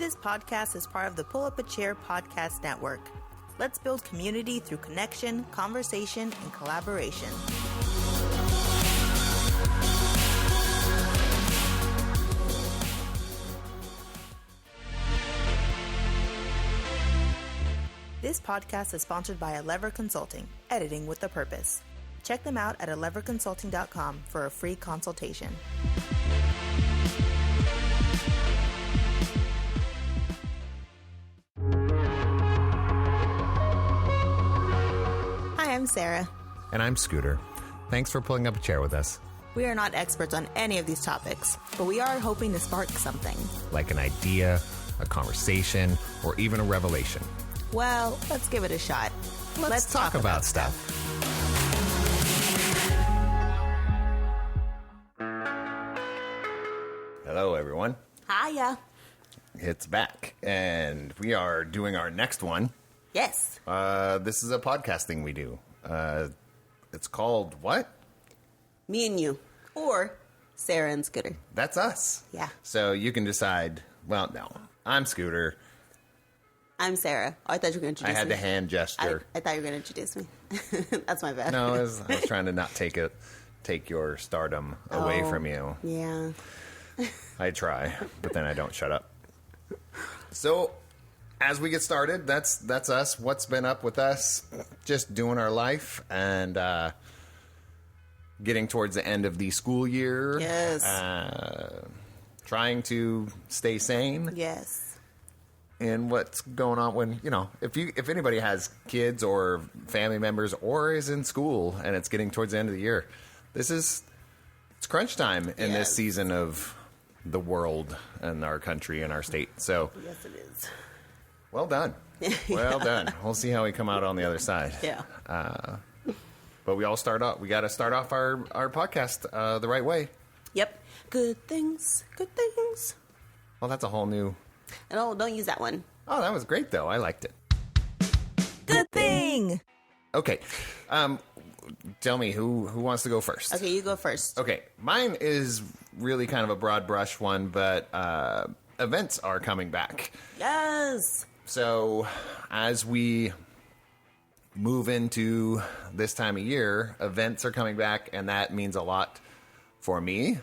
This podcast is part of the Pull Up a Chair podcast network. Let's build community through connection, conversation, and collaboration. This podcast is sponsored by Lever Consulting, editing with a purpose. Check them out at leverconsulting.com for a free consultation. Hi, I'm Sarah. And I'm Scooter. Thanks for pulling up a chair with us. We are not experts on any of these topics, but we are hoping to spark something. Like an idea, a conversation, or even a revelation. Well, let's give it a shot. Let's talk about stuff. Hello, everyone. Hiya. It's back, and we are doing our next one. Yes. This is a podcasting we do. It's called what? Me and You. Or Sarah and Scooter. That's us. Yeah. So you can decide, well, no, I'm Scooter. I'm Sarah. Oh, I thought you were going to introduce me. I had the hand gesture. I thought you were going to introduce me. That's my bad. No, I was trying to not take your stardom away from you. Yeah. I try, but then I don't shut up. So, as we get started, that's us. What's been up with us? Just doing our life and getting towards the end of the school year. Yes. Trying to stay sane. Yes. And what's going on when, if anybody has kids or family members or is in school and it's getting towards the end of the year, it's crunch time in this season of the world and our country and our state. So yes, it is. Well done. Well done. We'll see how we come out on the other side. Yeah. But we got to start off our podcast the right way. Yep. Good things. Good things. Well, that's a whole new... No, don't use that one. Oh, that was great, though. I liked it. Good thing. Okay. Tell me, who wants to go first? Okay, you go first. Okay. Mine is really kind of a broad brush one, but events are coming back. Yes. So as we move into this time of year, events are coming back, and that means a lot for me,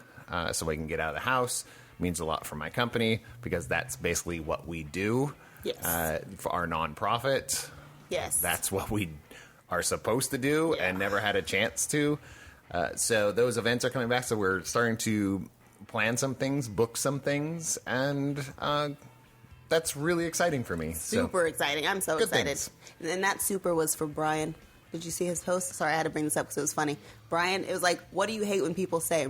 so I can get out of the house. Means a lot for my company because that's basically what we do. Yes. For our nonprofit. Yes. That's what we are supposed to do and never had a chance to. So those events are coming back. So we're starting to plan some things, book some things, and that's really exciting for me. Super exciting. I'm so excited. Things. And that super was for Brian. Did you see his post? Sorry, I had to bring this up because it was funny. Brian, it was like, what do you hate when people say?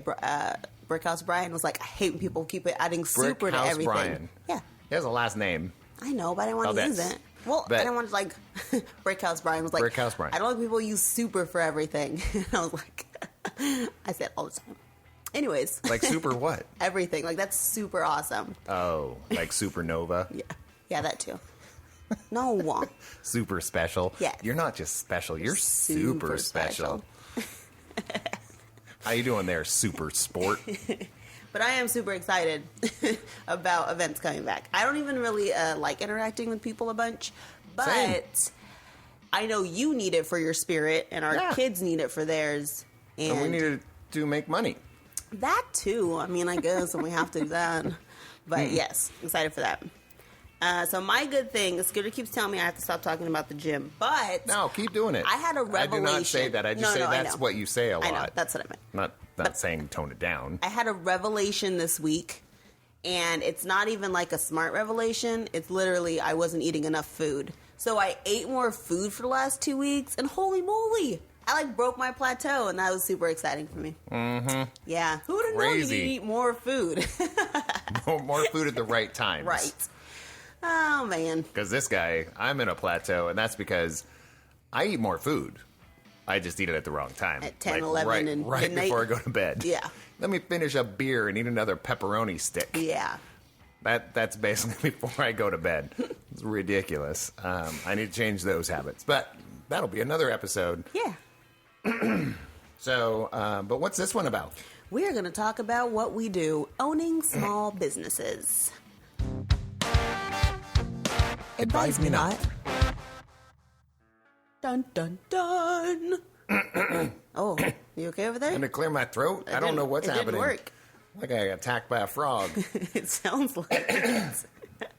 Brickhouse Brian was like, I hate when people keep adding super to everything. Brian. Yeah. He has a last name. I know, but I didn't want to use it. Well, I didn't want to like, Brickhouse Brian was like, Brickhouse Brian. I don't like people use super for everything. And I was like, I say it all the time. Anyways. Like super what? Everything. Like, that's super awesome. Oh, like supernova? Yeah. Yeah, that too. No. Super special. Yeah. You're not just special. You're super special. How you doing there, super sport? But I am super excited about events coming back. I don't even really like interacting with people a bunch, but Same. I know you need it for your spirit, and our kids need it for theirs. And we need it to make money. That too. I mean, I guess, and we have to do that. But yes, excited for that. So my good thing, Scooter keeps telling me I have to stop talking about the gym, but... No, keep doing it. I had a revelation. I do not say that. I just say that's what you say a lot. I know, that's what I meant. Not saying tone it down. I had a revelation this week, and it's not even like a smart revelation. It's literally I wasn't eating enough food. So I ate more food for the last 2 weeks, and holy moly, I broke my plateau, and that was super exciting for me. Mm-hmm. Yeah. Who would have known you could eat more food? More food at the right times. Right. Oh, man. Because this guy, I'm in a plateau, and that's because I eat more food. I just eat it at the wrong time. At 10, 11, and right midnight. Before I go to bed. Yeah. Let me finish a beer and eat another pepperoni stick. Yeah. That's basically before I go to bed. It's ridiculous. I need to change those habits. But that'll be another episode. Yeah. So, but what's this one about? We're going to talk about what we do, owning small businesses. Advise me not. Dun, dun, dun. Oh, you okay over there? I'm going to clear my throat. I don't know what's happening. It didn't work. Like I got attacked by a frog. It sounds like it.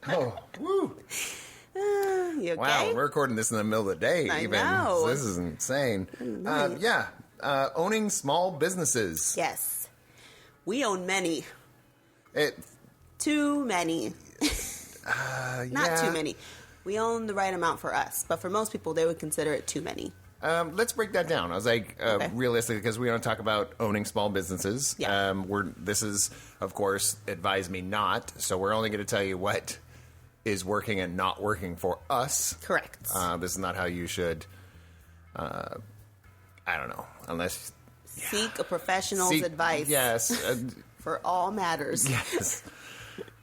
Oh, woo. You okay? Wow, we're recording this in the middle of the day. I even. know. This is insane. Owning small businesses. Yes. We own many. It. Too many. Not yeah. too many. We own the right amount for us, but for most people, they would consider it too many. Let's break that down. I was like, Okay. realistically, because we don't talk about owning small businesses. Yeah. This is, of course, advise me not. So we're only going to tell you what is working and not working for us. Correct. This is not how you should. I don't know, unless Seek a professional's advice. Yes. For all matters. Yes.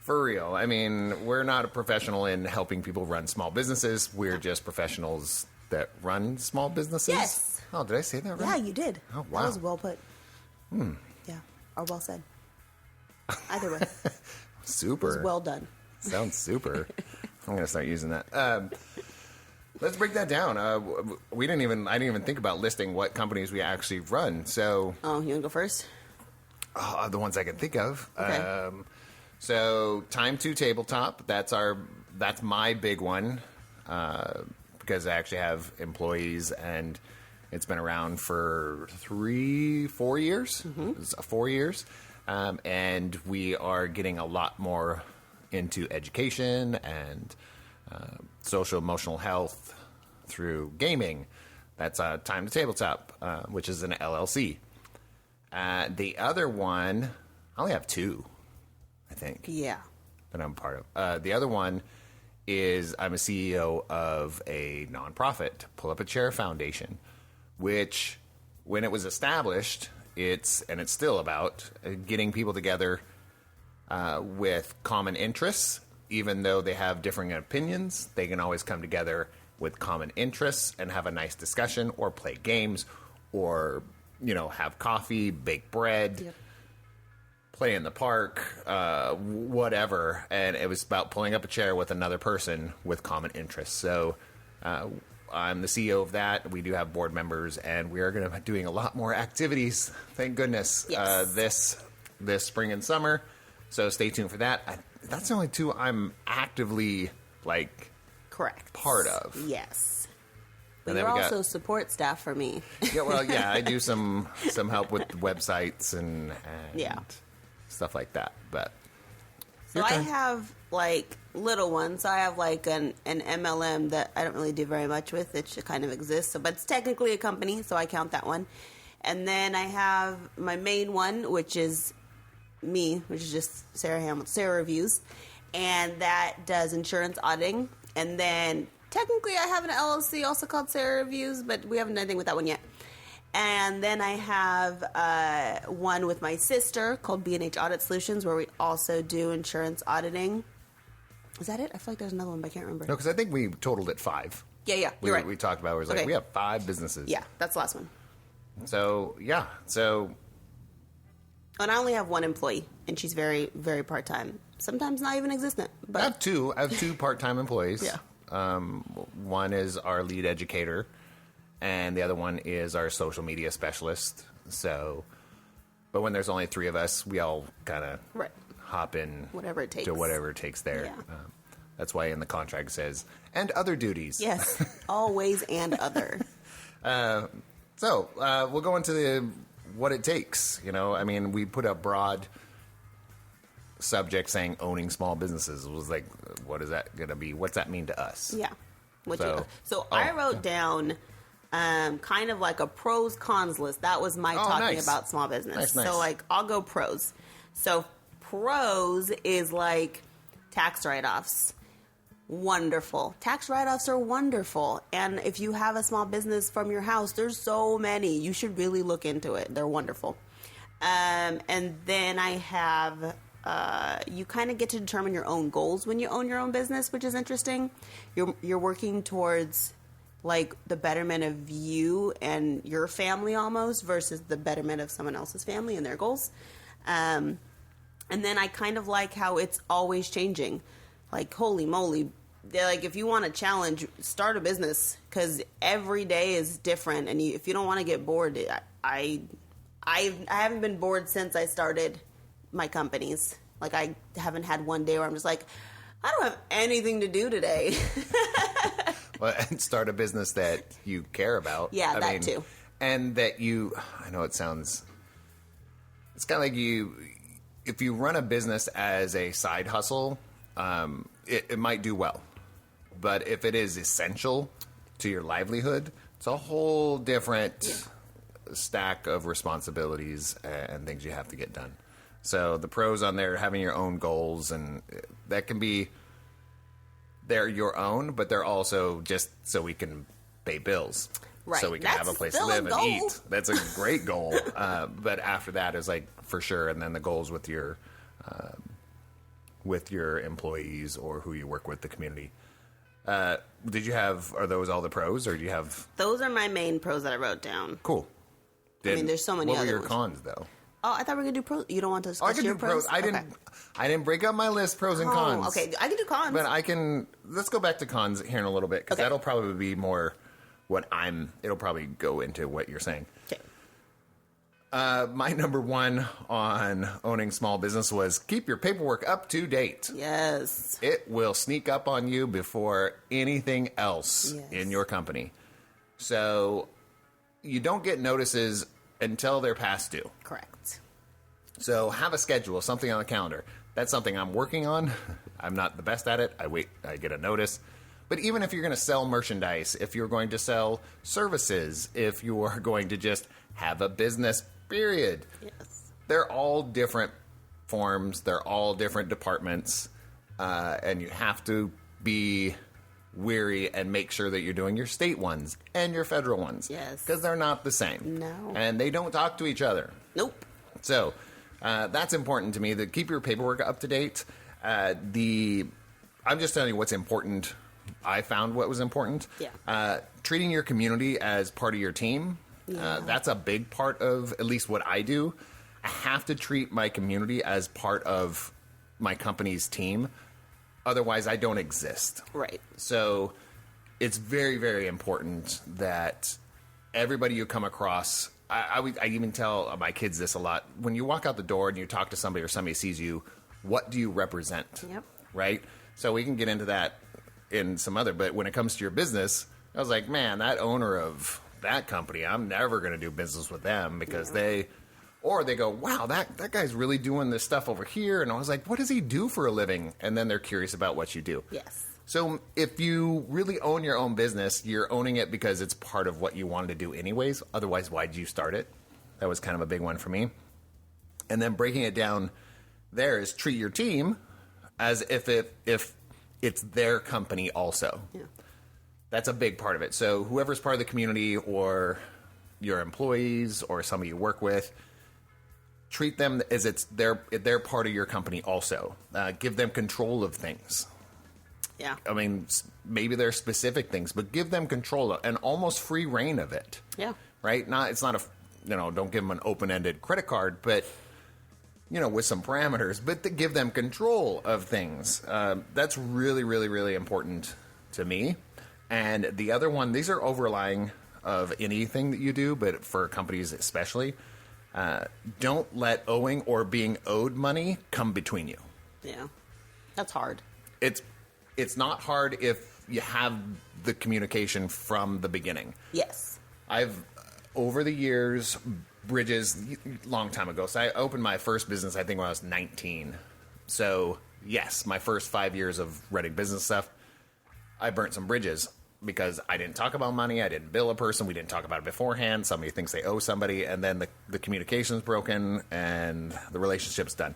For real. I mean, we're not a professional in helping people run small businesses. We're just professionals that run small businesses. Yes. Oh, did I say that right? Yeah, you did. Oh, wow. That was well put. Yeah, or well said. Either way. Super. It was well done. Sounds super. I'm going to start using that. Let's break that down. I didn't even think about listing what companies we actually run. So, Oh, you want to go first? the ones I can think of. Okay. So Time to Tabletop, that's my big one, because I actually have employees and it's been around for 4 years. Mm-hmm. It's 4 years. And we are getting a lot more into education and social emotional health through gaming. That's Time to Tabletop, which is an LLC. The other one, I only have two, I think, Yeah. that I'm part of. The other one is I'm a CEO of a nonprofit, Pull Up a Chair Foundation, which, when it was established, it's still about getting people together with common interests. Even though they have differing opinions, they can always come together with common interests and have a nice discussion or play games or, have coffee, bake bread. Yep. Play in the park, whatever. And it was about pulling up a chair with another person with common interests. So I'm the CEO of that. We do have board members, and we are going to be doing a lot more activities, thank goodness, Yes. this spring and summer. So stay tuned for that. That's the only two I'm actively, Correct. part of. Yes. But And then you're we got- also support staff for me. Yeah, I do some help with websites and Yeah. stuff like that. But So your I turn. have little ones. I have an MLM that I don't really do very much with. It should kind of exist, but it's technically a company, so I count that one. And then I have my main one, which is me, which is just Sarah Reviews, and that does insurance auditing. And then technically I have an LLC also called Sarah Reviews, but we haven't done anything with that one yet. And then I have one with my sister called B&H Audit Solutions, where we also do insurance auditing. Is that it? I feel like there's another one, but I can't remember. No, because I think we totaled at 5. Yeah, We, you're right. we talked about it. It was Okay. we have 5 businesses. Yeah, that's the last one. So, yeah. So, And I only have one employee, and she's very, very part-time. Sometimes not even existent. But I have two. I have 2 part-time employees. Yeah. One is our lead educator, and the other one is our social media specialist. So, but when there's only 3 of us, we all kind of Right. hop in Whatever it takes. to whatever it takes there. Yeah. That's why in the contract it says, and other duties. Yes, always and other. So, we'll go into what it takes. We put a broad subject saying owning small businesses. It was like, what is that going to be? What's that mean to us? Yeah. So- I wrote down kind of like a pros cons list. That was my talking nice. about small business. Nice. So I'll go pros. So pros is tax write-offs. Wonderful. Tax write-offs are wonderful. And if you have a small business from your house, there's so many. You should really look into it. They're wonderful. And then I have you kind of get to determine your own goals when you own your own business, which is interesting. You're working towards the betterment of you and your family almost versus the betterment of someone else's family and their goals. And then I kind of like how it's always changing. Holy moly, they're like, if you want a challenge, start a business, because every day is different, and if you don't want to get bored, I haven't been bored since I started my companies. Like, I haven't had one day where I'm just like, I don't have anything to do today. Well, and start a business that you care about. Yeah, that too. And that I know it's kind of like if you run a business as a side hustle, it might do well. But if it is essential to your livelihood, it's a whole different stack of responsibilities and things you have to get done. So the pros on there, having your own goals, and that can be, they're your own, but they're also just so we can pay bills. Right. So we can have a place to live and eat. That's a great goal. But after that is like, for sure. And then the goals with your employees or who you work with, the community. Are those all the pros, or do you have? Those are my main pros that I wrote down. Cool. There's so many other ones. What were your ones. cons, though? Oh, I thought we were going to do pros. You don't want to discuss your pros? I didn't break up my list, pros and cons. Okay, I can do cons. But let's go back to cons here in a little bit, because that'll probably be more it'll probably go into what you're saying. Okay. My number one on owning small business was keep your paperwork up to date. Yes. It will sneak up on you before anything else in your company. So you don't get notices until they're past due. Correct. So have a schedule, something on the calendar. That's something I'm working on. I'm not the best at it. I get a notice. But even if you're going to sell merchandise, if you're going to sell services, if you are going to just have a business, period. Yes. They're all different forms. They're all different departments. And you have to be weary and make sure that you're doing your state ones and your federal ones. Yes. Because they're not the same. No. And they don't talk to each other. Nope. So that's important to me, to keep your paperwork up to date. I'm just telling you what's important. I found what was important. Yeah. Treating your community as part of your team. Yeah. That's a big part of at least what I do. I have to treat my community as part of my company's team. Otherwise, I don't exist. Right. So it's very, very important that everybody you come across, I even tell my kids this a lot. When you walk out the door and you talk to somebody or somebody sees you, what do you represent? Yep. Right? So we can get into that in some other, but when it comes to your business, I was like, man, that owner of that company, I'm never going to do business with them, because they go, wow, that guy's really doing this stuff over here. And I was like, what does he do for a living? And then they're curious about what you do. Yes. So if you really own your own business, you're owning it because it's part of what you wanted to do anyways. Otherwise, why'd you start it? That was kind of a big one for me. And then breaking it down there is treat your team as if it's their company also. Yeah. That's a big part of it. So whoever's part of the community, or your employees, or somebody you work with, treat them as they're part of your company also. Give them control of things. Yeah. I mean, maybe they're specific things, but give them control and almost free reign of it. Yeah. Right? It's not don't give them an open-ended credit card, but with some parameters, but to give them control of things. That's really, really, really important to me. And the other one, these are overlying of anything that you do, but for companies especially, don't let owing or being owed money come between you. Yeah. That's hard. It's not hard if you have the communication from the beginning. Yes. I've, over the years, bridges, long time ago. So I opened my first business, I think, when I was 19. So, yes, my first 5 years of running business stuff, I burnt some bridges because I didn't talk about money. I didn't bill a person. We didn't talk about it beforehand. Somebody thinks they owe somebody, and then the communication's broken and the relationship's done.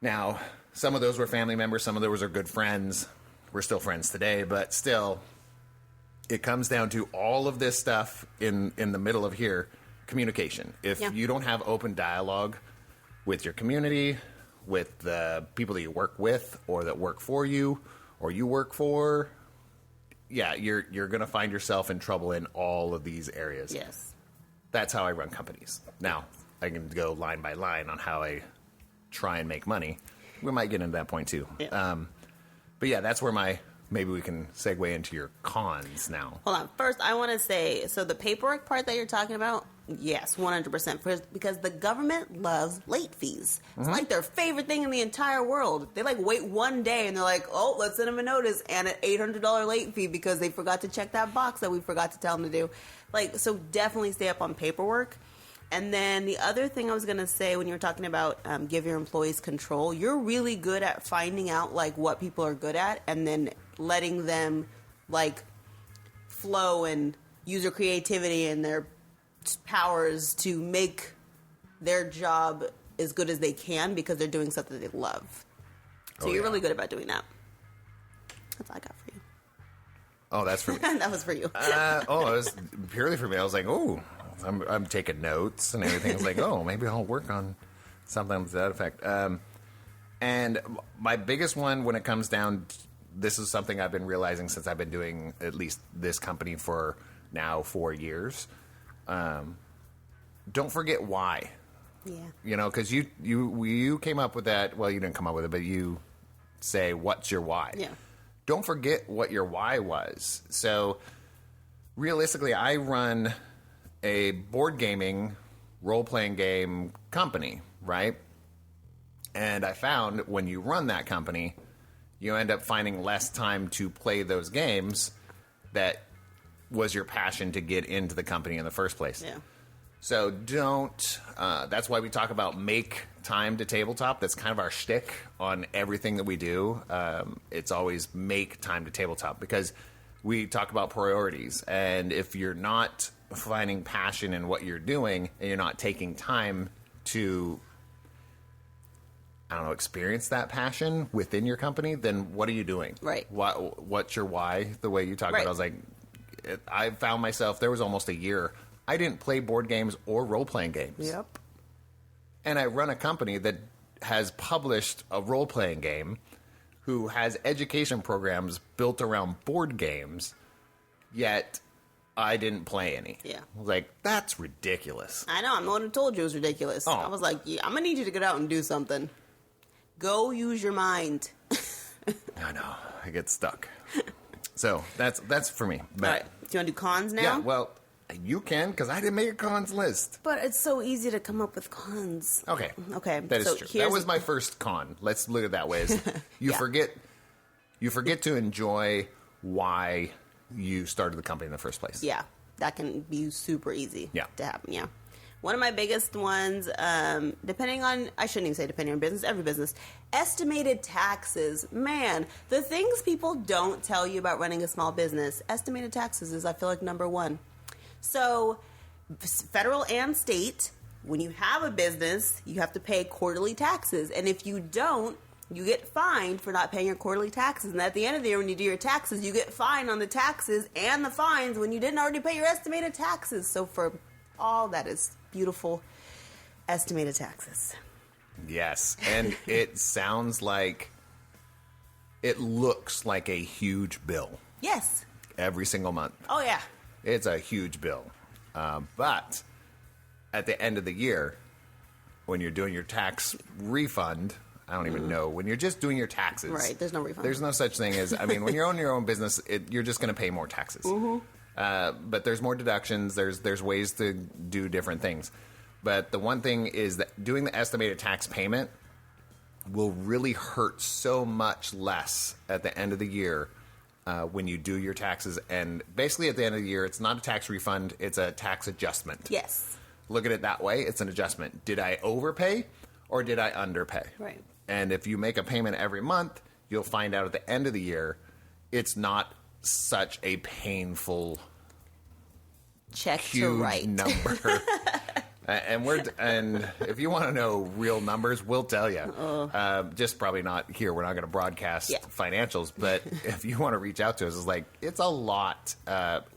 Now, some of those were family members. Some of those are good friends. We're still friends today, but still, it comes down to all of this stuff in the middle of here, communication. If you don't have open dialogue with your community, with the people that you work with or that work for you or you work for, you're going to find yourself in trouble in all of these areas. Yes. That's how I run companies. Now, I can go line by line on how I try and make money. We might get into that point too. Yeah. But yeah, that's where my maybe we can segue into your cons now. Hold on. First, I want to say, so the paperwork part that you're talking about, yes, 100%. Because the government loves late fees. It's like their favorite thing in the entire world. They like wait one day and they're like, oh, let's send them a notice and an $800 late fee because they forgot to check that box that we forgot to tell them to do. Like, so definitely stay up on paperwork. And then the other thing I was going to say when you were talking about give your employees control, you're really good at finding out like what people are good at and then letting them like flow and use their creativity and their powers to make their job as good as they can because they're doing something they love. So you're really good about doing that. That's all I got for you. Oh, that's for me. That was for you. It was purely for me. I was like, oh, I'm taking notes and everything. I was like, oh, maybe I'll work on something to that effect. And my biggest one when it comes down, this is something I've been realizing since I've been doing at least this company for now 4 years. Don't forget why. Yeah. You know, because you came up with that. Well, you didn't come up with it, but you say, what's your why? Yeah. Don't forget what your why was. So realistically, I run a board gaming, role-playing game company, right? And I found when you run that company, you end up finding less time to play those games that was your passion to get into the company in the first place. Yeah. So don't, that's why we talk about make time to tabletop. That's kind of our shtick on everything that we do. It's always make time to tabletop because we talk about priorities. And if you're not finding passion in what you're doing and you're not taking time to, I don't know, experience that passion within your company, then what are you doing? Right. What's your why? The way you talk about it, I was like, I found myself, there was almost a year, I didn't play board games or role-playing games. Yep. And I run a company that has published a role-playing game who has education programs built around board games, yet I didn't play any. Yeah. I was like, that's ridiculous. I know. I'm the one who told you it was ridiculous. Oh. I was like, yeah, I'm going to need you to get out and do something. Go use your mind. I know. I get stuck. So that's for me. But, All right. Do you want to do cons now? Yeah, well, you can, because I didn't make a cons list. But it's so easy to come up with cons. Okay. Okay. That is true. That was my first con. Let's look at it that way. Is you forget to enjoy why you started the company in the first place. Yeah. That can be super easy to happen. Yeah. One of my biggest ones, depending on, I shouldn't even say depending on business, every business, estimated taxes. Man, the things people don't tell you about running a small business, estimated taxes is, I feel like, number one. So, federal and state, when you have a business, you have to pay quarterly taxes. And if you don't, you get fined for not paying your quarterly taxes. And at the end of the year, when you do your taxes, you get fined on the taxes and the fines when you didn't already pay your estimated taxes. So, for all that is beautiful, estimated taxes. Yes. And it sounds like, it looks like a huge bill. Yes. Every single month. Oh, yeah. It's a huge bill. But at the end of the year, when you're doing your tax refund, I don't even know, when you're just doing your taxes. Right, there's no refund. There's no such thing as, I mean, when you're owning your own business, you're just going to pay more taxes. But there's more deductions. There's ways to do different things. But the one thing is that doing the estimated tax payment will really hurt so much less at the end of the year when you do your taxes. And basically at the end of the year, it's not a tax refund, it's a tax adjustment. Yes. Look at it that way, it's an adjustment. Did I overpay or did I underpay? Right. And if you make a payment every month, you'll find out at the end of the year, it's not such a painful Check huge to write. number. And if you want to know real numbers, we'll tell you. Just probably not here. We're not going to broadcast financials. But if you want to reach out to us, it's a lot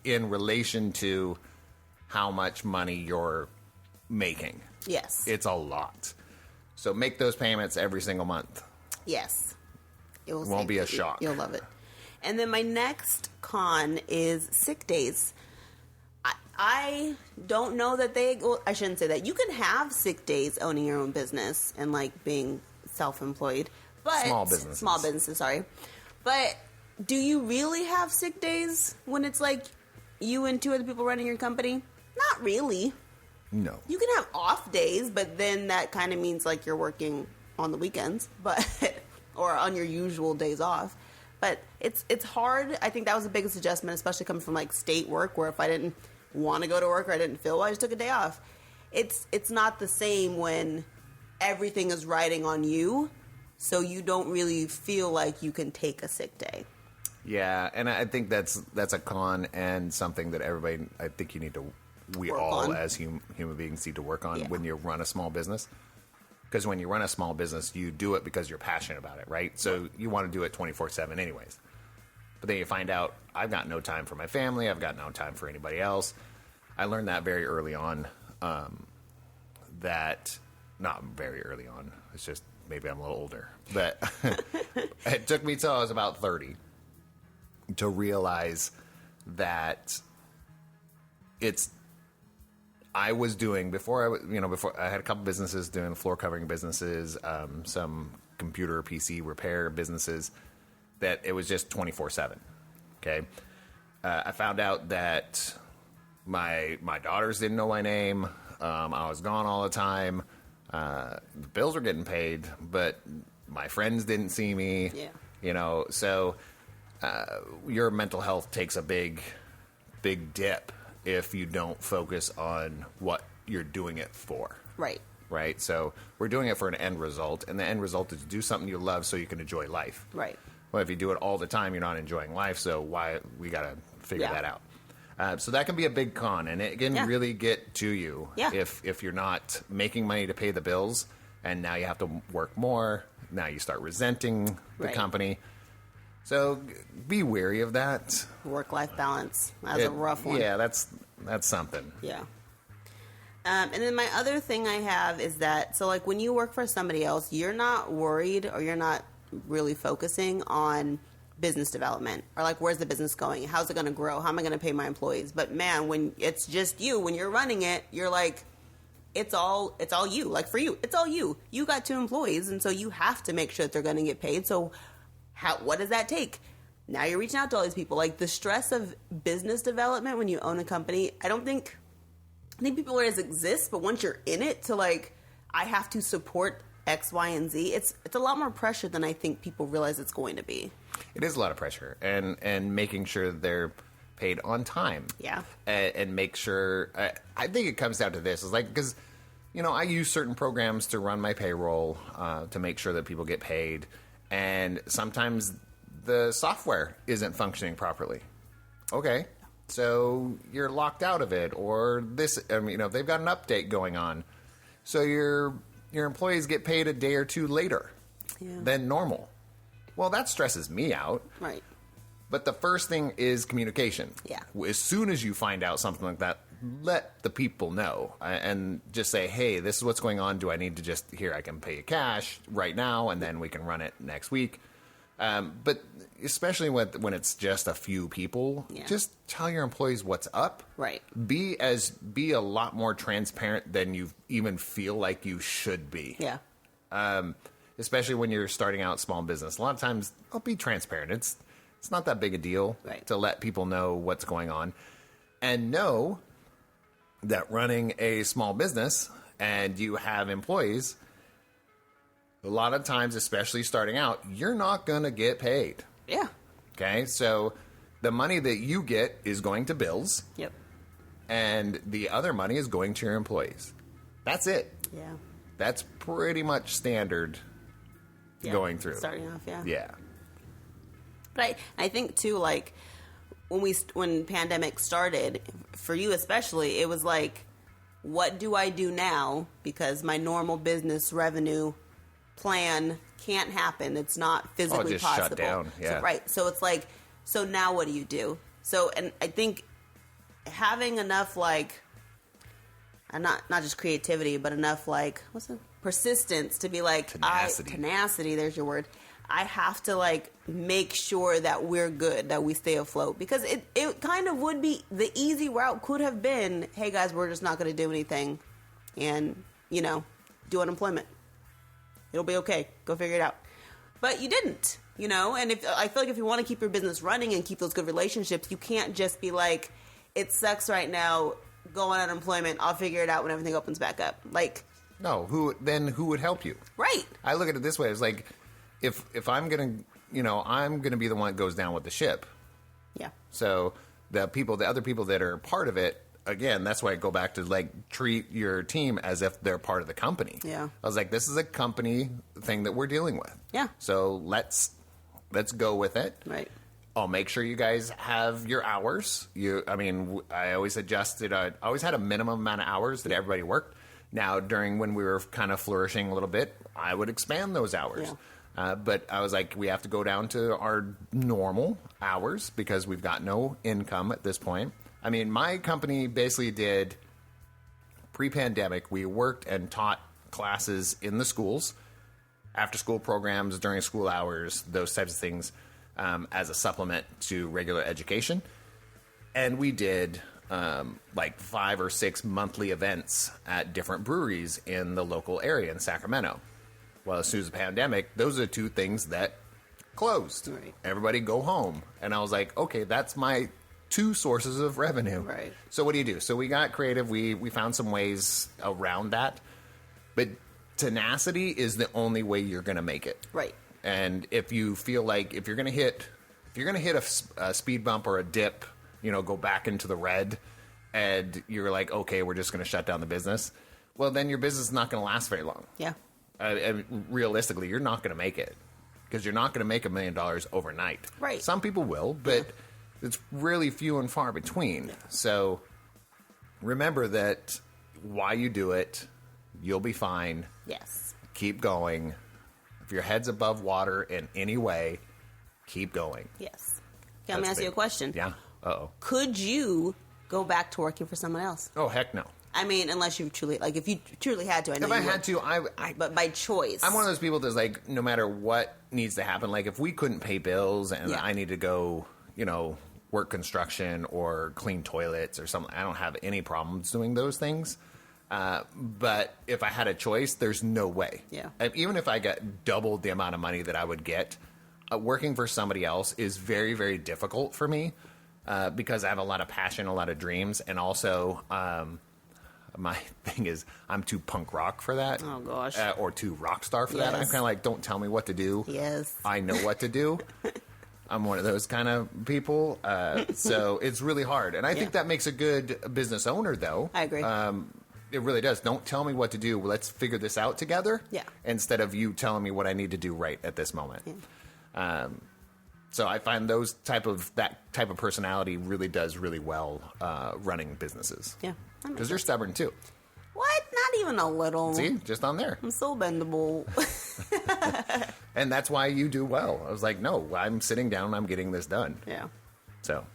in relation to how much money you're making. Yes. It's a lot. So make those payments every single month. Yes. It won't be a shock. You'll love it. And then my next con is sick days. I don't know that I shouldn't say that. You can have sick days owning your own business and being self-employed. But Small businesses, sorry. But do you really have sick days when it's like you and two other people running your company? Not really. No. You can have off days, but then that kind of means like you're working on the weekends, but or on your usual days off. But it's hard. I think that was the biggest adjustment, especially coming from like state work, where if I didn't want to go to work or I didn't feel well, I just took a day off. It's not the same when everything is riding on you, so you don't really feel like you can take a sick day. Yeah, and I think that's a con and something that everybody, I think we Work all on. as human beings need to work on Yeah. when you run a small business. Because when you run a small business, you do it because you're passionate about it, right? So you want to do it 24/7 anyways. But then you find out, I've got no time for my family. I've got no time for anybody else. I learned that very early on. Not very early on. It's just maybe I'm a little older. But it took me till I was about 30 to realize that I was doing before I had a couple businesses doing floor covering businesses, some computer PC repair businesses, that it was just 24/7. Okay. I found out that my daughters didn't know my name. I was gone all the time. The bills were getting paid, but my friends didn't see me. Yeah. So your mental health takes a big dip if you don't focus on what you're doing it for. Right. Right? So we're doing it for an end result, and the end result is to do something you love so you can enjoy life. Right. Well, if you do it all the time, you're not enjoying life, so why we got to figure that out. So that can be a big con, and it can really get to you if you're not making money to pay the bills, and now you have to work more. Now you start resenting the company. So be wary of that. Work-life balance. That's a rough one. Yeah, that's something. Yeah. And then my other thing I have is that, so like when you work for somebody else, you're not worried or you're not really focusing on business development or like, where's the business going? How's it going to grow? How am I going to pay my employees? But man, when it's just you, when you're running it, you're like, it's all you. Like for you, it's all you. You got 2 employees, and so you have to make sure that they're going to get paid. So what does that take? Now you're reaching out to all these people. Like the stress of business development when you own a company, I think people realize it exists, but once you're in it, to like, I have to support X, Y, and Z, it's a lot more pressure than I think people realize it's going to be. It is a lot of pressure, and making sure they're paid on time. Yeah. And make sure, I think it comes down to this, is like, because, I use certain programs to run my payroll, to make sure that people get paid, and sometimes the software isn't functioning properly. Okay. So you're locked out of it, or this, they've got an update going on. So your employees get paid a day or 2 later than normal. Well, that stresses me out. Right. But the first thing is communication. Yeah. As soon as you find out something like that, let the people know and just say, hey, this is what's going on. Do I need to I can pay you cash right now, and then we can run it next week. But especially when it's just a few people, just tell your employees what's up. Right. Be a lot more transparent than you even feel like you should be. Yeah. Especially when you're starting out small business. A lot of times, I'll be transparent. It's not that big a deal to let people know what's going on. And know that running a small business and you have employees, a lot of times, especially starting out, you're not going to get paid. Yeah. Okay? So the money that you get is going to bills. Yep. And the other money is going to your employees. That's it. Yeah. That's pretty much standard going through. Starting off, yeah. Yeah. But I think too, like when pandemic started, for you especially, it was like, what do I do now? Because my normal business revenue plan can't happen. It's not physically just possible. shut down. Yeah. So, right. So it's like, so now what do you do? So, and I think having enough and not just creativity, but enough persistence to be like, tenacity, there's your word. I have to make sure that we're good, that we stay afloat, because it kind of would be the easy route could have been, hey guys, we're just not going to do anything and, do unemployment. It'll be okay. Go figure it out. But you didn't. You know, and I feel like if you want to keep your business running and keep those good relationships, you can't just be like, it sucks right now, go on unemployment, I'll figure it out when everything opens back up. Like, no, who would help you? Right. I look at it this way. It's like, if I'm going to, I'm going to be the one that goes down with the ship. Yeah. So the other people that are part of it, again, that's why I go back to, like, treat your team as if they're part of the company. Yeah. I was like, this is a company thing that we're dealing with. Yeah. So let's go with it. Right. I'll make sure you guys have your hours. I always adjusted. I always had a minimum amount of hours that everybody worked. Now, when we were kind of flourishing a little bit, I would expand those hours. Yeah. But I was like, we have to go down to our normal hours because we've got no income at this point. I mean, my company basically did pre-pandemic. We worked and taught classes in the schools, after-school programs, during school hours, those types of things, as a supplement to regular education. And we did like 5 or 6 monthly events at different breweries in the local area in Sacramento. Well, as soon as the pandemic, those are 2 things that closed. Right. Everybody go home. And I was like, okay, that's my 2 sources of revenue. Right. So what do you do? So we got creative. We found some ways around that. But tenacity is the only way you're going to make it. Right. And if you feel like if you're going to hit a speed bump or a dip, go back into the red, and you're like, okay, we're just going to shut down the business. Well, then your business is not going to last very long. Yeah. Realistically, you're not going to make it because you're not going to make $1 million overnight. Right. Some people will, but it's really few and far between. Yeah. So remember that while you do it, you'll be fine. Yes. Keep going. If your head's above water in any way, keep going. Yes. Okay, let me ask you a question. Yeah. Uh-oh. Could you go back to working for someone else? Oh, heck no. I mean, unless you truly, like, if you truly had to, I know if I had to, but by choice. I'm one of those people that's like, no matter what needs to happen, like, if we couldn't pay bills and I need to go, work construction or clean toilets or something, I don't have any problems doing those things. But if I had a choice, there's no way. Yeah. Even if I got doubled the amount of money that I would get, working for somebody else is very, very difficult for me because I have a lot of passion, a lot of dreams, and also my thing is I'm too punk rock for that. Oh, gosh. Or too rock star for that. I'm kind of like, don't tell me what to do. Yes. I know what to do. I'm one of those kind of people. So it's really hard. And I think that makes a good business owner, though. I agree. It really does. Don't tell me what to do. Let's figure this out together. Yeah. Instead of you telling me what I need to do right at this moment. Yeah. So I find that type of personality really does really well running businesses. Yeah. Because you're stubborn too. What? Not even a little. See? Just on there. I'm so bendable. And that's why you do well. I was like, no, I'm sitting down and I'm getting this done. Yeah. So.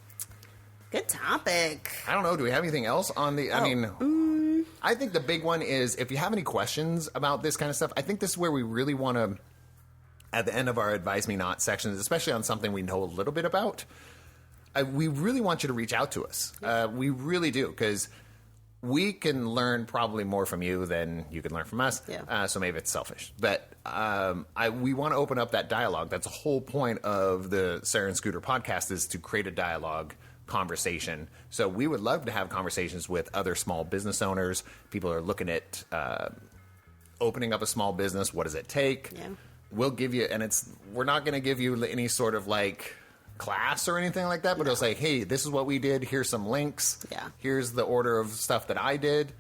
Good topic. I don't know. Do we have anything else on the... I think the big one is if you have any questions about this kind of stuff, I think this is where we really want to, at the end of our Advise Me Not sections, especially on something we know a little bit about, we really want you to reach out to us. We really do, because we can learn probably more from you than you can learn from us. Yeah. So maybe it's selfish. But we want to open up that dialogue. That's the whole point of the Sarah and Scooter podcast, is to create a dialogue conversation. So we would love to have conversations with other small business owners. People are looking at opening up a small business. What does it take? Yeah. We'll give you, and we're not going to give you any sort of like class or anything like that, but it'll say, hey, this is what we did. Here's some links. Yeah. Here's the order of stuff that I did.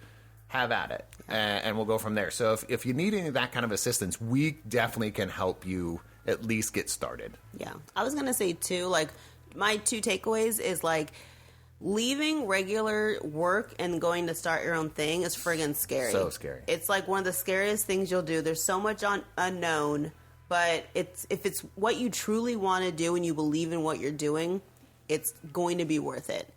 Have at it. And we'll go from there. So if you need any of that kind of assistance, we definitely can help you at least get started. Yeah. I was going to say too, like, my 2 takeaways is, like, leaving regular work and going to start your own thing is friggin' scary. So scary. It's like one of the scariest things you'll do. There's so much unknown, but if it's what you truly want to do and you believe in what you're doing, it's going to be worth it.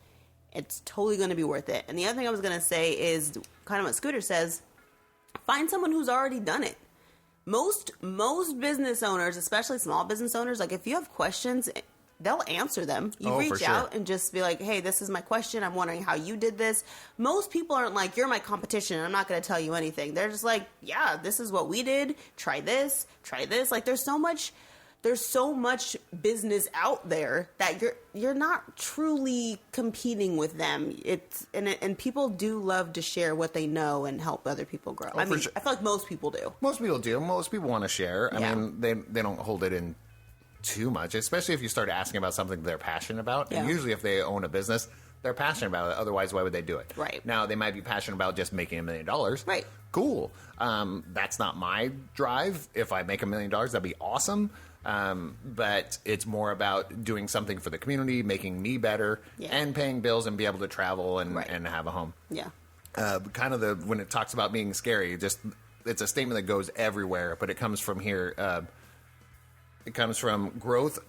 It's totally going to be worth it. And the other thing I was going to say is kind of what Scooter says, find someone who's already done it. Most business owners, especially small business owners, like, if you have questions, they'll answer them. You reach out and just be like, hey, this is my question. I'm wondering how you did this. Most people aren't like, you're my competition, I'm not going to tell you anything. They're just like, yeah, this is what we did. Try this. Like, there's so much there's so much business out there that you're not truly competing with them. And people do love to share what they know and help other people grow. I mean, sure. I feel like most people do. Most people do. Most people want to share. I mean, they don't hold it in too much, especially if you start asking about something they're passionate about. Yeah. And usually if they own a business, they're passionate about it. Otherwise, why would they do it? Right. Now, they might be passionate about just making $1 million. Right. Cool. That's not my drive. If I make $1 million, that'd be awesome. But it's more about doing something for the community, making me better, and paying bills and be able to travel and have a home. Yeah. Kind of when it talks about being scary, it's a statement that goes everywhere, but it comes from here. It comes from growth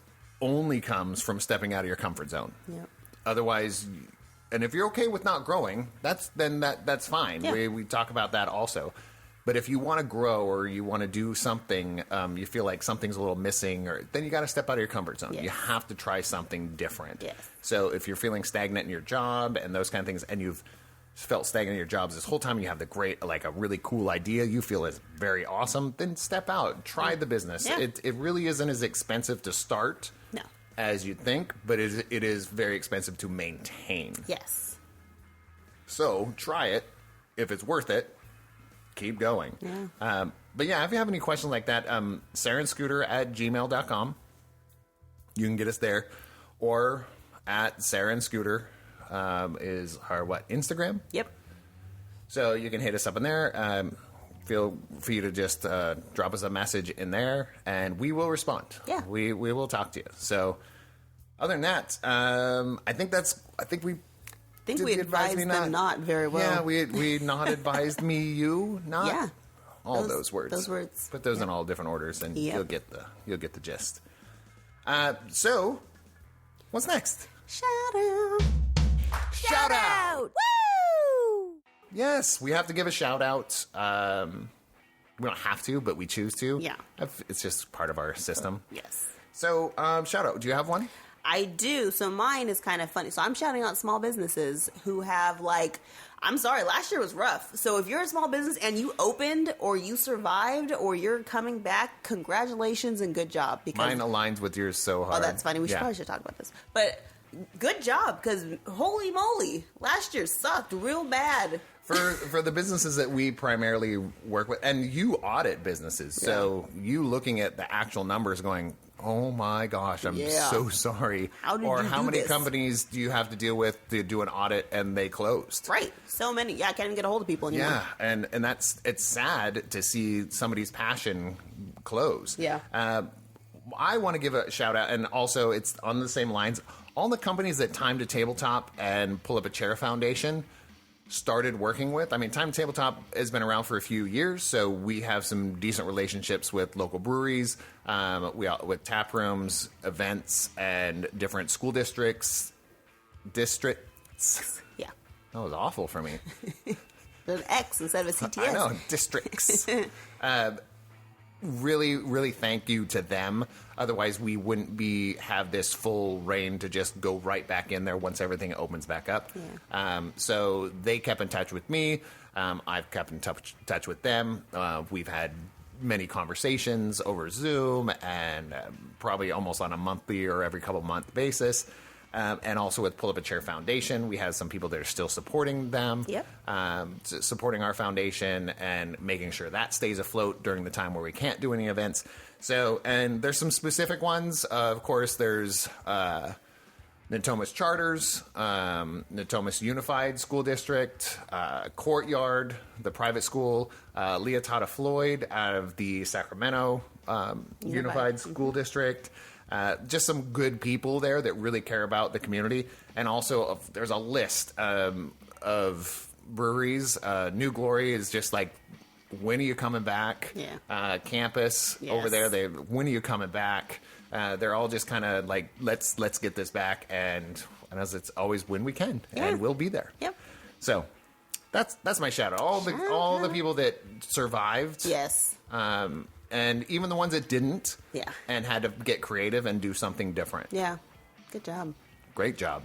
only comes from stepping out of your comfort zone. Yep. Otherwise, and if you're okay with not growing, that's fine. Yeah. We talk about that also. But if you want to grow or you want to do something, you feel like something's a little missing, then you got to step out of your comfort zone. Yes. You have to try something different. Yes. So if you're feeling stagnant in your job and those kind of things, and you've felt stagnant in your jobs this whole time, you have a really cool idea you feel is very awesome, then step out, try the business. Yeah. It really isn't as expensive to start as you'd think, but it is very expensive to maintain. Yes. So try it. If it's worth it, keep going. Yeah. But yeah, if you have any questions like that, SarahandScooter@gmail.com. You can get us there. Or at Sarah and Scooter is our Instagram? Yep. So you can hit us up in there. Feel for you to just drop us a message in there, and we will respond. Yeah. We will talk to you. So other than that, I think we advised them not very well. Yeah, we not advised me, you, not. Yeah. All those words. Those words. Put those in all different orders, and you'll get the gist. So, what's next? Shout out. Shout out. Woo! Yes, we have to give a shout out. We don't have to, but we choose to. Yeah. It's just part of our system. Yes. So, shout out. Do you have one? I do. So mine is kind of funny. So I'm shouting out small businesses who have I'm sorry, last year was rough. So if you're a small business and you opened or you survived or you're coming back, congratulations and good job. Because mine aligns with yours so hard. Oh, that's funny. We probably should talk about this. But good job, because holy moly, last year sucked real bad. For the businesses that we primarily work with, and you audit businesses, so you looking at the actual numbers going, oh my gosh, I'm so sorry. How many companies do you have to deal with to do an audit and they closed? Right. So many. Yeah, I can't even get a hold of people anymore. Yeah, and it's sad to see somebody's passion close. Yeah. I want to give a shout out, and also it's on the same lines. All the companies that Time to Tabletop and Pull Up a Chair Foundation started working with. I mean, Time to Tabletop has been around for a few years, so we have some decent relationships with local breweries, with tap rooms, events, and different school districts. Yeah. That was awful for me. There's an X instead of a CTS. I know, districts. Really, really thank you to them. Otherwise, we wouldn't have this full reign to just go right back in there once everything opens back up. Yeah. So they kept in touch with me. I've kept in touch with them. We've had many conversations over Zoom and probably almost on a monthly or every couple month basis. And also with Pull Up a Chair Foundation, we have some people that are still supporting them, supporting our foundation and making sure that stays afloat during the time where we can't do any events. So, and there's some specific ones. Of course, there's Natomas Charters, Natomas Unified School District, Courtyard, the private school, Leotata Floyd out of the Sacramento Unified School District. Just some good people there that really care about the community. And also, there's a list of breweries. New Glory is just like, when are you coming back? Yeah. Campus over there, when are you coming back? They're all just kind of like, let's get this back. And as it's always when we can. Yeah. And we'll be there. Yep. So that's my shout out. All the people that survived. Yes. And even the ones that didn't, and had to get creative and do something different. Yeah, good job. Great job.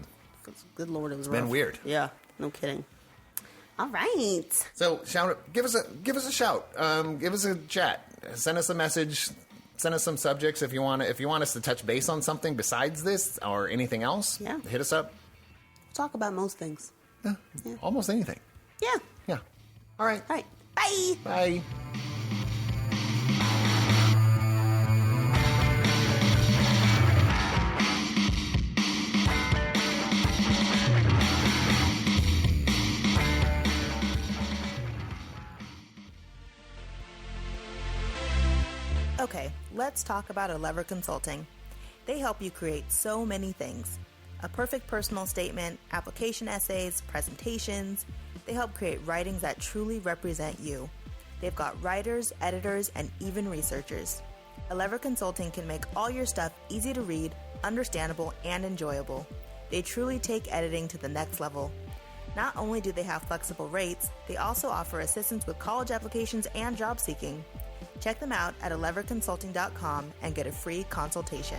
Good Lord, it was been rough. weird. Yeah, no kidding. All right. So give us a shout. Give us a chat. Send us a message. Send us some subjects if you want us to touch base on something besides this or anything else. Yeah. Hit us up. Talk about most things. Yeah. Almost anything. Yeah. Yeah. All right. All right. Bye. Bye. Okay, let's talk about Elever Consulting. They help you create so many things. A perfect personal statement, application essays, presentations. They help create writings that truly represent you. They've got writers, editors, and even researchers. Elever Consulting can make all your stuff easy to read, understandable, and enjoyable. They truly take editing to the next level. Not only do they have flexible rates, they also offer assistance with college applications and job seeking. Check them out at eleverconsulting.com and get a free consultation.